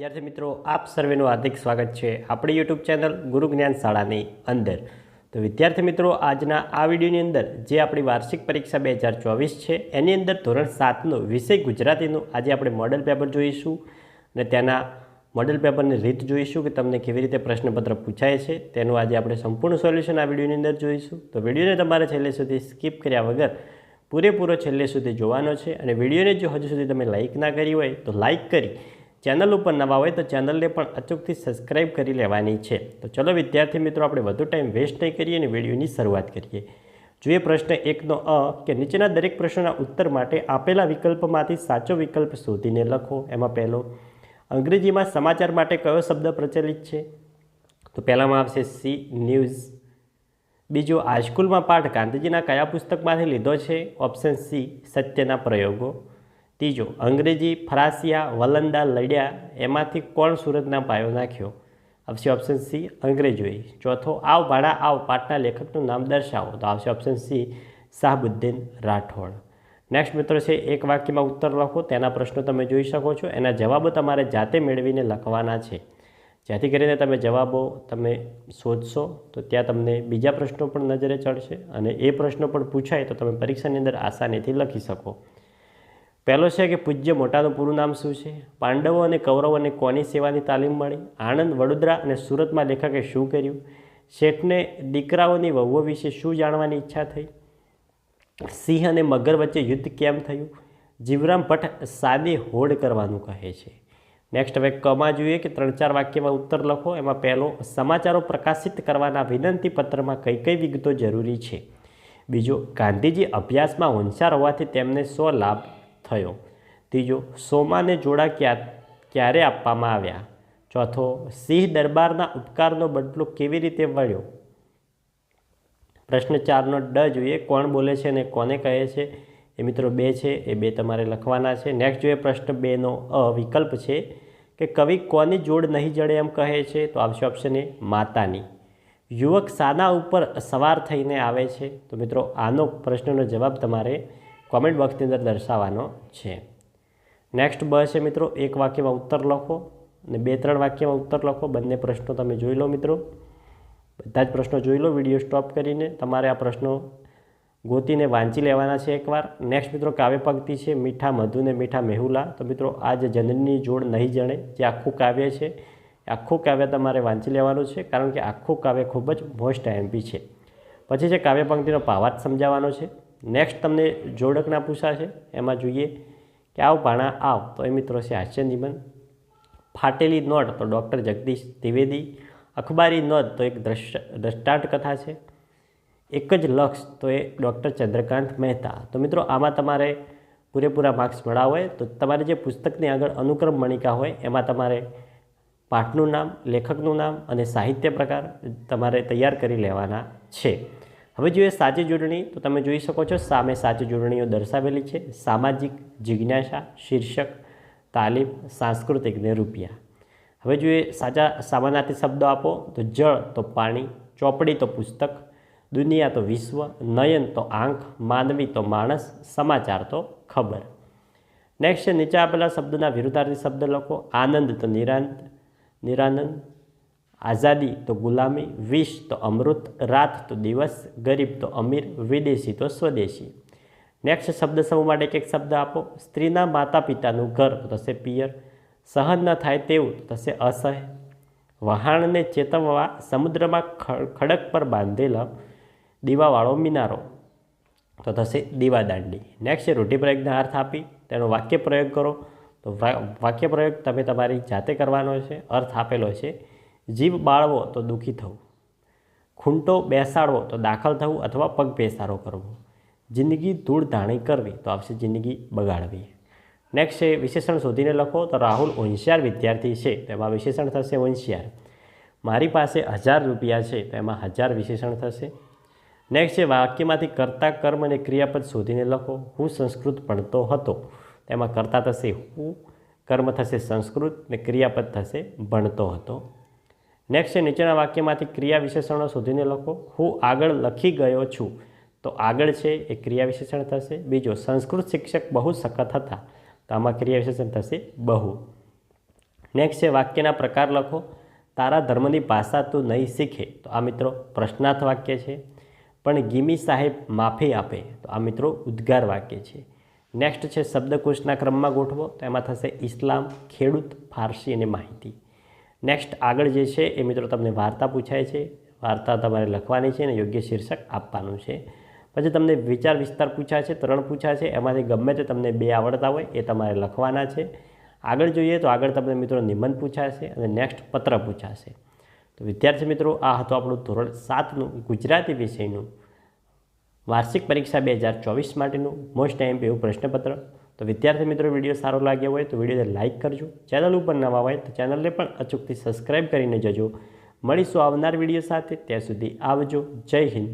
વિદ્યાર્થી મિત્રો, આપ સર્વેનું હાર્દિક સ્વાગત છે આપણી યુટ્યુબ ચેનલ ગુરુ જ્ઞાન શાળાની અંદર। તો વિદ્યાર્થી મિત્રો, આજના આ વિડીયોની અંદર જે આપણી વાર્ષિક પરીક્ષા 2024 છે એની અંદર ધોરણ 7નો વિષય ગુજરાતીનું આજે આપણે મોડેલ પેપર જોઈશું અને તેના મોડેલ પેપરની રીત જોઈશું કે તમને કેવી રીતે પ્રશ્નપત્ર પૂછાય છે તેનું આજે આપણે સંપૂર્ણ સોલ્યુશન આ વિડીયોની અંદર જોઈશું। તો વિડીયોને તમારે છેલ્લે સુધી સ્કીપ કર્યા વગર પૂરેપૂરો છેલ્લે સુધી જોવાનો છે અને વિડીયોને જો હજુ સુધી તમે લાઇક ના કરી હોય તો લાઇક કરી ચેનલ ઉપર નવા હોય તો ચેનલને પણ અચૂકથી સબસ્ક્રાઇબ કરી લેવાની છે। તો ચલો વિદ્યાર્થી મિત્રો, આપણે વધુ ટાઈમ વેસ્ટ નહીં કરીએ અને વિડીયોની શરૂઆત કરીએ। જોઈએ પ્રશ્ન 1નો અ કે નીચેના દરેક પ્રશ્નના ઉત્તર માટે આપેલા વિકલ્પમાંથી સાચો વિકલ્પ શોધીને લખો। એમાં પહેલો, અંગ્રેજીમાં સમાચાર માટે કયો શબ્દ પ્રચલિત છે? તો પહેલામાં આવશે સી, ન્યૂઝ। બીજો, હાઈસ્કૂલમાં પાઠ ગાંધીજીના કયા પુસ્તકમાંથી લીધો છે? ઓપ્શન સી, સત્યના પ્રયોગો। ત્રીજો, અંગ્રેજી, ફરાસિયા, વલંદા લડ્યા એમાંથી કોણ સુરતના પાયો નાખ્યો? આવશે ઓપ્શન સી, અંગ્રેજોએ। ચોથો, આવ ભાણા આવ પાઠના લેખકનું નામ દર્શાવો। તો આવશે option C, Shahbuddin Rathod. Next મિત્રો છે, એક વાક્યમાં ઉત્તર લખો। તેના પ્રશ્નો તમે જોઈ શકો છો, એના જવાબો તમારે જાતે મેળવીને લખવાના છે, જેથી કરીને તમે જવાબો તમે શોધશો તો ત્યાં તમને બીજા પ્રશ્નો પણ નજરે ચડશે અને એ પ્રશ્નો પણ પૂછાય તો તમે પરીક્ષાની અંદર આસાનીથી લખી શકો। પહેલો છે કે પૂજ્ય મોટાનું પૂરું નામ શું છે? પાંડવો અને કૌરવોને કોની સેવાની તાલીમ મળી? આણંદ, વડોદરા અને સુરતમાં લેખકે શું કર્યું? શેઠને દીકરાઓની વહુઓ વિશે શું જાણવાની ઈચ્છા થઈ? સિંહ અને મગર વચ્ચે યુદ્ધ કેમ થયું? જીવરામ ભટ્ટ સાદી હોડ કરવાનું કહે છે। નેક્સ્ટ હવે કમાં જોઈએ કે 3-4 વાક્યમાં ઉત્તર લખો। એમાં પહેલો, સમાચારો પ્રકાશિત કરવાના વિનંતી પત્રમાં કઈ કઈ વિગતો જરૂરી છે? બીજો, ગાંધીજી અભ્યાસમાં હોશિયાર હોવાથી તેમને શો લાભ થયો? ત્રીજો, સોમાને જોડા ક્યારે આપવામાં આવ્યા? ચોથો, સિંહ દરબારના ઉપકારનો બદલો કેવી રીતે વળ્યો? પ્રશ્ન 4નો ડ જોઈએ, કોણ બોલે છે અને કોને કહે છે? એ મિત્રો 2 છે, એ 2 તમારે લખવાના છે। નેક્સ્ટ જોઈએ પ્રશ્ન 2નો અ વિકલ્પ છે કે કવિ કોની જોડ નહીં જડે એમ કહે છે? તો આવશે ઓપ્શન એ, માતાની। યુવક શાના ઉપર સવાર થઈને આવે છે? તો મિત્રો આનો પ્રશ્નનો જવાબ તમારે કોમેન્ટ બોક્સની અંદર દર્શાવવાનો છે। નેક્સ્ટ બ છે મિત્રો, એક વાક્યમાં ઉત્તર લખો અને 2-3 વાક્યમાં ઉત્તર લખો। બંને પ્રશ્નો તમે જોઈ લો મિત્રો, બધા જ પ્રશ્નો જોઈ લો વિડીયો સ્ટોપ કરીને। તમારે આ પ્રશ્નો ગોતીને વાંચી લેવાના છે એકવાર। નેક્સ્ટ મિત્રો કાવ્ય પંક્તિ છે, મીઠા મધુ ને મીઠા મેહુલા। તો મિત્રો આ જે જનની જોડ નહીં જણે જે આખું કાવ્ય છે, આખું કાવ્ય તમારે વાંચી લેવાનું છે, કારણ કે આખું કાવ્ય ખૂબ જ મોસ્ટ આઈએમપી છે। પછી છે કાવ્ય પંક્તિનો ભાવાર્થ સમજાવવાનો છે। નેક્સ્ટ તમને જોડકના પૂછાશે, એમાં જોઈએ કે આવ ભાણા આવ, તો એ મિત્રો છે હાસ્ય નિબંધ। ફાટેલી નોટ તો ડૉક્ટર જગદીશ દ્વિવેદી। અખબારી નોંધ તો એક દ્રષ્ટાંત કથા છે। એક જ લક્ષ તો એ ડૉક્ટર ચંદ્રકાંત મહેતા। તો મિત્રો આમાં તમારે પૂરેપૂરા માર્ક્સ મળવા હોય તો તમારે જે પુસ્તકની આગળ અનુક્રમ મણિકા હોય એમાં તમારે પાઠનું નામ, લેખકનું નામ અને સાહિત્ય પ્રકાર તમારે તૈયાર કરી લેવાના છે। હવે જોઈએ સાચી જોડણી, તો તમે જોઈ શકો છો સામે સાચી જોડણીઓ દર્શાવેલી છે। સામાજિક, જિજ્ઞાસા, શીર્ષક, તાલીમ, સાંસ્કૃતિક ને રૂપિયા। હવે જોઈએ સાચા સમાનાર્થી શબ્દો આપો। તો જળ તો પાણી, ચોપડી તો પુસ્તક, દુનિયા તો વિશ્વ, નયન તો આંખ, માનવી તો માણસ, સમાચાર તો ખબર। નેક્સ્ટ છે નીચે આપેલા શબ્દોના વિરુદ્ધાર્થી શબ્દ લખો। આનંદ તો નિરાનંદ, આઝાદી તો ગુલામી, વિષ તો અમૃત, રાત તો દિવસ, ગરીબ તો અમીર, વિદેશી તો સ્વદેશી। નેક્સ્ટ શબ્દ સમૂહ માટે એક શબ્દ આપો। સ્ત્રીના માતા પિતાનું ઘર તો થશે પિયર, સહન ન થાય તેવું તો થશે અસહ્ય, વહાણને ચેતવવા સમુદ્રમાં ખડક પર બાંધેલા દીવાવાળો મિનારો તો થશે દીવાદાંડી। નેક્સ્ટ છે રૂઢિપ્રયોગના અર્થ આપી તેનો વાક્ય પ્રયોગ કરો। તો વાક્ય પ્રયોગ તમે તમારી જાતે કરવાનો છે। અર્થ આપેલો છે, જીભ બાળવો તો દુઃખી થવું, ખૂંટો બેસાડવો તો દાખલ થવું અથવા પગ પેસારો કરવો, જિંદગી ધૂળ ધાણી કરવી તો આવશે જિંદગી બગાડવી। નેક્સ્ટ છે વિશેષણ શોધીને લખો। તો રાહુલ હોશિયાર વિદ્યાર્થી છે, તો એમાં વિશેષણ થશે હોશિયાર। મારી પાસે 1000 રૂપિયા છે, તો એમાં 1000 વિશેષણ થશે। નેક્સ્ટ છે વાક્યમાંથી કર્તા, કર્મ અને ક્રિયાપદ શોધીને લખો। હું સંસ્કૃત ભણતો હતો, તો એમાં કર્તા થશે હું, કર્મ થશે સંસ્કૃત ને ક્રિયાપદ થશે ભણતો હતો। નેક્સ્ટ છે નીચેના વાક્યમાંથી ક્રિયા વિશેષણો શોધીને લખો। હું આગળ લખી ગયો છું, તો આગળ છે એ ક્રિયા વિશેષણ થશે। બીજો, સંસ્કૃત શિક્ષક બહુ સખત હતા, તો આમાં ક્રિયા વિશેષણ થશે બહુ। નેક્સ્ટ છે વાક્યના પ્રકાર લખો. તારા ધર્મની ભાષા તું નહીં શીખે, તો આ મિત્રો પ્રશ્નાર્થ વાક્ય છે. પણ ગીમી સાહેબ માફી આપે, તો આ મિત્રો ઉદ્ગાર વાક્ય છે. નેક્સ્ટ છે શબ્દકોશના ક્રમમાં ગોઠવો, તો એમાં થશે ઇસ્લામ, ખેડૂત, ફારસી અને માહિતી. નેક્સ્ટ આગળ જે છે એ મિત્રો તમને વાર્તા પૂછાય છે. વાર્તા તમારે લખવાની છે અને યોગ્ય શીર્ષક આપવાનું છે. પછી તમને વિચાર વિસ્તાર પૂછાય છે, 3 પૂછાય છે, એમાંથી ગમે તે તમને 2 આવડતા હોય એ તમારે લખવાના છે. આગળ જોઈએ તો આગળ તમને મિત્રો નિબંધ પૂછાશે અને નેક્સ્ટ પત્ર પૂછાશે. તો વિદ્યાર્થી મિત્રો, આ હતું આપણું ધોરણ 7નું ગુજરાતી વિષયનું વાર્ષિક પરીક્ષા 2024 માટેનું મોસ્ટ એમપીયુ પ્રશ્નપત્ર. તો વિદ્યાર્થી મિત્રો, વિડીયો સારો લાગ્યો હોય તો વિડીયોને લાઇક કરજો. ચેનલ ઉપર નવા હોય તો ચેનલને પણ અચૂકથી સબસ્ક્રાઈબ કરીને જજો. મળીશું આવનાર વિડીયો સાથે. ત્યાં સુધી આવજો. જય હિન્દ.